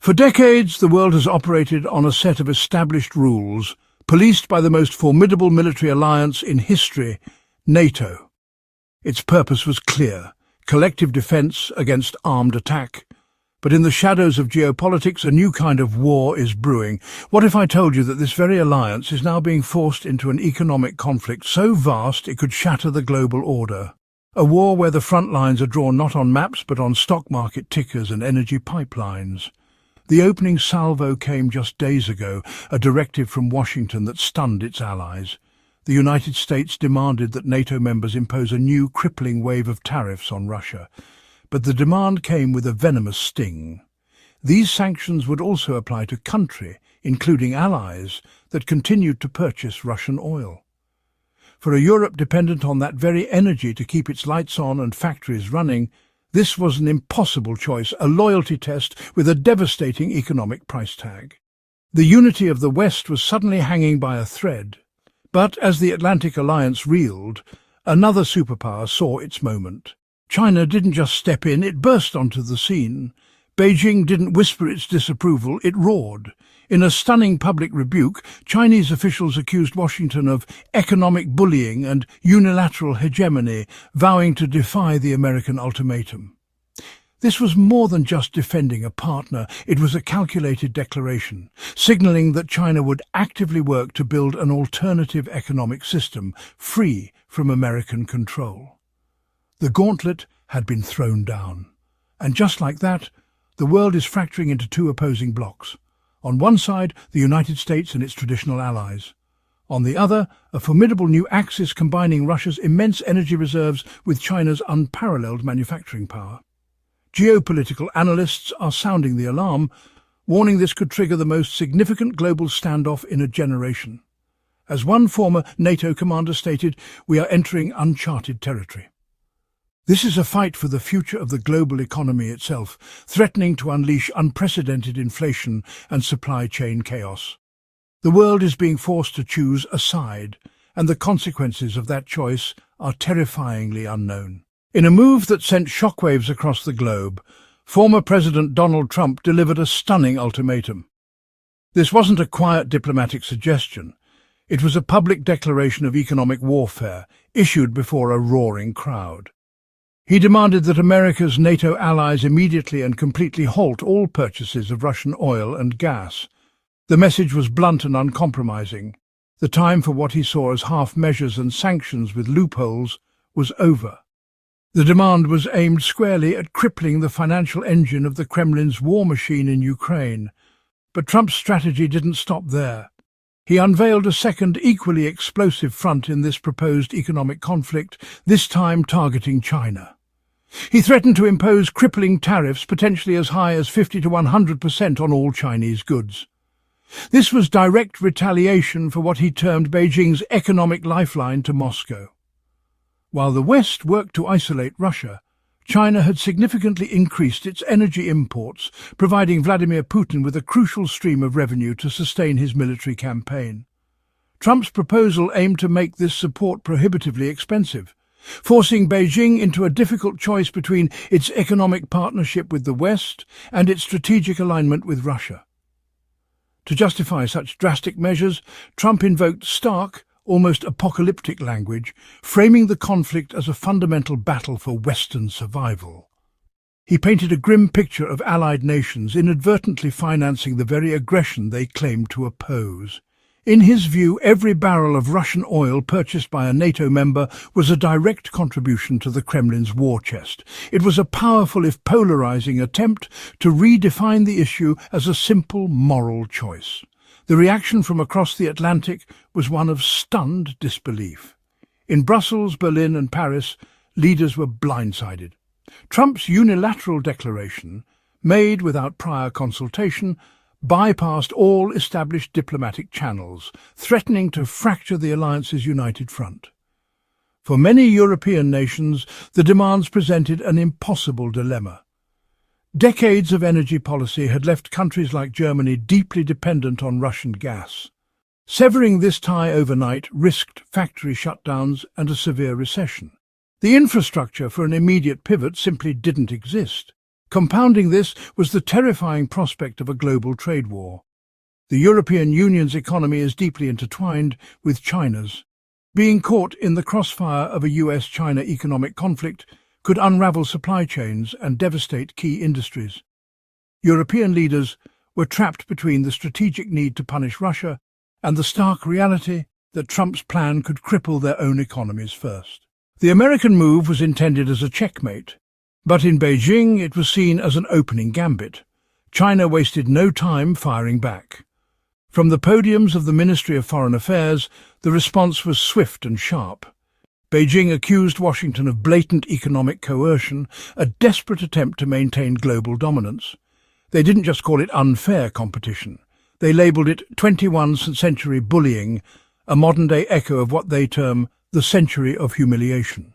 For decades, the world has operated on a set of established rules, policed by the most formidable military alliance in history, NATO. Its purpose was clear: collective defense against armed attack. But in the shadows of geopolitics, a new kind of war is brewing. What if I told you that this very alliance is now being forced into an economic conflict so vast it could shatter the global order? A war where the front lines are drawn not on maps but on stock market tickers and energy pipelines. The opening salvo came just days ago, a directive from Washington that stunned its allies. The United States demanded that NATO members impose a new crippling wave of tariffs on Russia. But the demand came with a venomous sting. These sanctions would also apply to countries, including allies, that continued to purchase Russian oil. For a Europe dependent on that very energy to keep its lights on and factories running, this was an impossible choice, a loyalty test with a devastating economic price tag. The unity of the West was suddenly hanging by a thread. But as the Atlantic Alliance reeled, another superpower saw its moment. China didn't just step in, it burst onto the scene. Beijing didn't whisper its disapproval, it roared. In a stunning public rebuke, Chinese officials accused Washington of economic bullying and unilateral hegemony, vowing to defy the American ultimatum. This was more than just defending a partner, it was a calculated declaration, signaling that China would actively work to build an alternative economic system, free from American control. The gauntlet had been thrown down. And just like that, the world is fracturing into two opposing blocks. On one side, the United States and its traditional allies. On the other, a formidable new axis combining Russia's immense energy reserves with China's unparalleled manufacturing power. Geopolitical analysts are sounding the alarm, warning this could trigger the most significant global standoff in a generation. As one former NATO commander stated, we are entering uncharted territory. This is a fight for the future of the global economy itself, threatening to unleash unprecedented inflation and supply chain chaos. The world is being forced to choose a side, and the consequences of that choice are terrifyingly unknown. In a move that sent shockwaves across the globe, former President Donald Trump delivered a stunning ultimatum. This wasn't a quiet diplomatic suggestion. It was a public declaration of economic warfare, issued before a roaring crowd. He demanded that America's NATO allies immediately and completely halt all purchases of Russian oil and gas. The message was blunt and uncompromising. The time for what he saw as half measures and sanctions with loopholes was over. The demand was aimed squarely at crippling the financial engine of the Kremlin's war machine in Ukraine. But Trump's strategy didn't stop there. He unveiled a second, equally explosive front in this proposed economic conflict, this time targeting China. He threatened to impose crippling tariffs potentially as high as 50 to 100% on all Chinese goods. This was direct retaliation for what he termed Beijing's economic lifeline to Moscow. While the West worked to isolate Russia, China had significantly increased its energy imports, providing Vladimir Putin with a crucial stream of revenue to sustain his military campaign. Trump's proposal aimed to make this support prohibitively expensive, forcing Beijing into a difficult choice between its economic partnership with the West and its strategic alignment with Russia. To justify such drastic measures, Trump invoked stark, almost apocalyptic language, framing the conflict as a fundamental battle for Western survival. He painted a grim picture of allied nations inadvertently financing the very aggression they claimed to oppose. In his view, every barrel of Russian oil purchased by a NATO member was a direct contribution to the Kremlin's war chest. It was a powerful, if polarizing, attempt to redefine the issue as a simple moral choice. The reaction from across the Atlantic was one of stunned disbelief. In Brussels, Berlin and Paris, leaders were blindsided. Trump's unilateral declaration, made without prior consultation, bypassed all established diplomatic channels, threatening to fracture the alliance's united front. For many European nations, the demands presented an impossible dilemma. Decades of energy policy had left countries like Germany deeply dependent on Russian gas. Severing this tie overnight risked factory shutdowns and a severe recession. The infrastructure for an immediate pivot simply didn't exist. Compounding this was the terrifying prospect of a global trade war. The European Union's economy is deeply intertwined with China's. Being caught in the crossfire of a US-China economic conflict could unravel supply chains and devastate key industries. European leaders were trapped between the strategic need to punish Russia and the stark reality that Trump's plan could cripple their own economies first. The American move was intended as a checkmate, but in Beijing it was seen as an opening gambit. China wasted no time firing back. From the podiums of the Ministry of Foreign Affairs, the response was swift and sharp. Beijing accused Washington of blatant economic coercion, a desperate attempt to maintain global dominance. They didn't just call it unfair competition. They labelled it 21st century bullying, a modern-day echo of what they term the century of humiliation.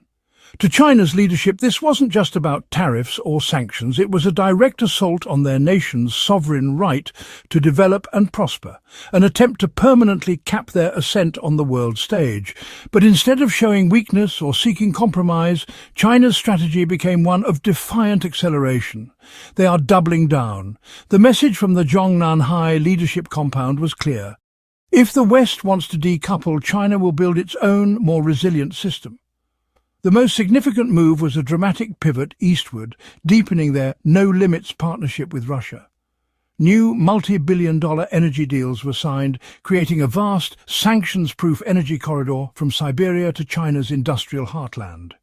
To China's leadership, this wasn't just about tariffs or sanctions. It was a direct assault on their nation's sovereign right to develop and prosper, an attempt to permanently cap their ascent on the world stage. But instead of showing weakness or seeking compromise, China's strategy became one of defiant acceleration. They are doubling down. The message from the Zhongnanhai leadership compound was clear. If the West wants to decouple, China will build its own, more resilient system. The most significant move was a dramatic pivot eastward, deepening their no-limits partnership with Russia. New multi-billion-dollar energy deals were signed, creating a vast, sanctions-proof energy corridor from Siberia to China's industrial heartland.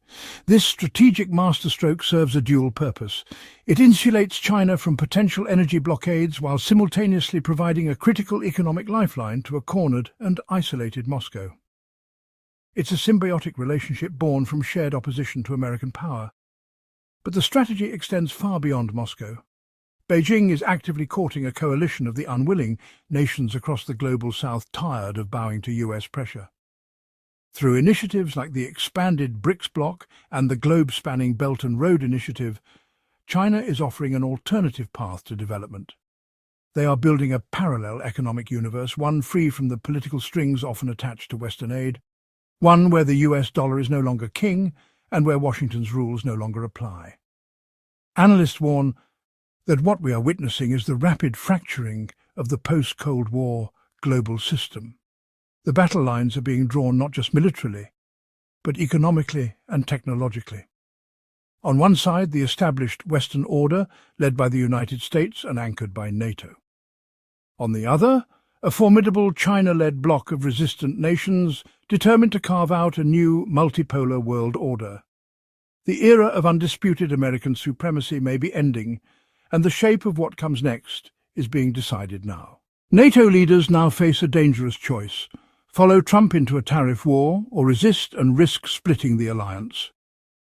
This strategic masterstroke serves a dual purpose. It insulates China from potential energy blockades while simultaneously providing a critical economic lifeline to a cornered and isolated Moscow. It's a symbiotic relationship born from shared opposition to American power. But the strategy extends far beyond Moscow. Beijing is actively courting a coalition of the unwilling, nations across the global south tired of bowing to US pressure. Through initiatives like the expanded BRICS bloc and the globe-spanning Belt and Road Initiative, China is offering an alternative path to development. They are building a parallel economic universe, one free from the political strings often attached to Western aid, one where the US dollar is no longer king and where Washington's rules no longer apply. Analysts warn that what we are witnessing is the rapid fracturing of the post-Cold War global system. The battle lines are being drawn not just militarily, but economically and technologically. On one side, the established Western order, led by the United States and anchored by NATO. On the other, a formidable China-led bloc of resistant nations determined to carve out a new multipolar world order. The era of undisputed American supremacy may be ending, and the shape of what comes next is being decided now. NATO leaders now face a dangerous choice: follow Trump into a tariff war or resist and risk splitting the alliance.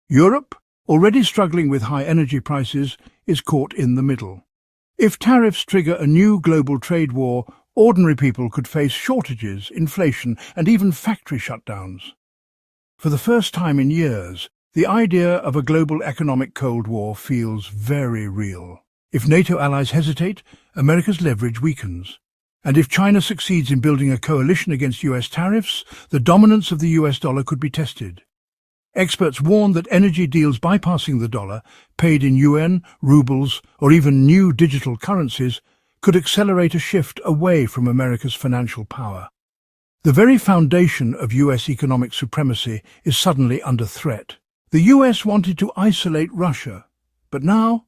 Europe, already struggling with high energy prices, is caught in the middle. If tariffs trigger a new global trade war, ordinary people could face shortages, inflation, and even factory shutdowns. For the first time in years, the idea of a global economic Cold War feels very real. If NATO allies hesitate, America's leverage weakens. And if China succeeds in building a coalition against US tariffs, the dominance of the US dollar could be tested. Experts warn that energy deals bypassing the dollar, paid in yuan, rubles, or even new digital currencies, could accelerate a shift away from America's financial power. The very foundation of US economic supremacy is suddenly under threat. The US wanted to isolate Russia, but now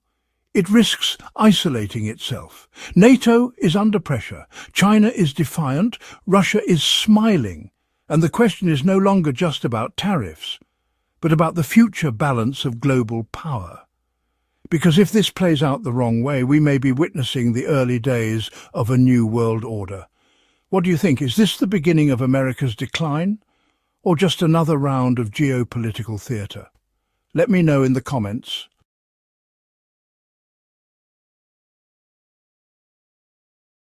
it risks isolating itself. NATO is under pressure, China is defiant, Russia is smiling, and the question is no longer just about tariffs, but about the future balance of global power. Because if this plays out the wrong way, we may be witnessing the early days of a new world order. What do you think? Is this the beginning of America's decline, or just another round of geopolitical theatre? Let me know in the comments.